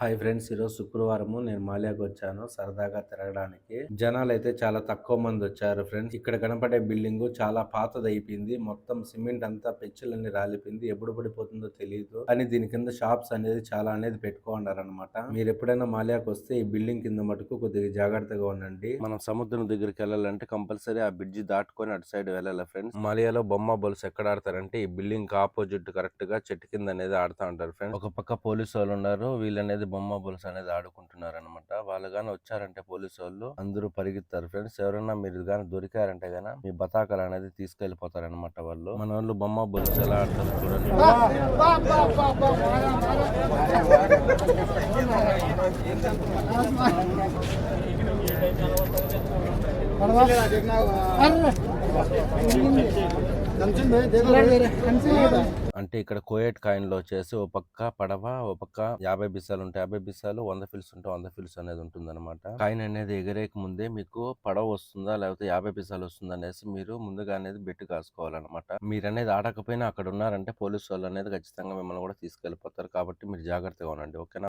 Hi friends, ఈరోజు శుక్రవారము నేను మాల్యాకి వచ్చాను సరదాగా తిరగడానికి. జనాలు అయితే చాలా తక్కువ మంది వచ్చారు ఫ్రెండ్స్. ఇక్కడ కనపడే బిల్డింగ్ చాలా పాతది అయిపోయింది. మొత్తం సిమెంట్ అంతా పెచ్చులన్నీ రాలిపోయింది. ఎప్పుడు పడిపోతుందో తెలియదు. కానీ దీని కింద షాప్స్ అనేది చాలా అనేది పెట్టుకున్నారనమాట. మీరు ఎప్పుడైనా మాల్యాకి వస్తే ఈ బిల్డింగ్ కింద మటుకు కొద్దిగా జాగ్రత్తగా ఉండండి. మనం సముద్రం దగ్గరికి వెళ్ళాలంటే కంపల్సరీ ఆ బ్రిడ్జి దాటుకొని అటు సైడ్ వెళ్ళాలి ఫ్రెండ్స్. మాలియాలో బొమ్మ బొలుసు ఎక్కడ ఆడతారంటే ఈ బిల్డింగ్ ఆపోజిట్ కరెక్ట్ గా చెట్టు కింద అనేది ఆడుతా ఉంటారు ఫ్రెండ్స్. ఒక పక్క పోలీసు వాళ్ళు ఉన్నారు. వీళ్ళు అనేది బొమ్మ బొలుసు అనేది ఆడుకుంటున్నారు అనమాట. వాళ్ళు గాని వచ్చారంటే పోలీసు వాళ్ళు అందరూ పరిగెత్తారు ఫ్రెండ్స్. ఎవరైనా మీరు గాని దొరికారంటే గాన మీ బతాకాలు అనేది తీసుకెళ్లిపోతారు అనమాట. వాళ్ళు మన వాళ్ళు బొమ్మ బొలుసు ఎలా ఆడతారు చూడండి. అంటే ఇక్కడ కోయేట్ కాయిన్ లో వచ్చేసి ఓ పక్క పడవ, ఓ పక్క 50 బిస్సాలు ఉంటాయి. 50 బిస్సాలు 100 ఫిల్స్ ఉంటే 100 ఫిల్స్ అనేది ఉంటుంది అనమాట. కాయిన్ అనేది ఎగరేక ముందే మీకు పడవ వస్తుందా లేకపోతే 50 బిస్సాలు వస్తుందా అనేసి మీరు ముందుగా అనేది బెట్టు కాసుకోవాలన్నమాట. మీరు అనేది ఆడకపోయినా అక్కడ ఉన్నారంటే పోలీసు వాళ్ళు అనేది ఖచ్చితంగా మిమ్మల్ని కూడా తీసుకెళ్లిపోతారు. కాబట్టి మీరు జాగ్రత్తగా ఉండండి. ఓకేనా?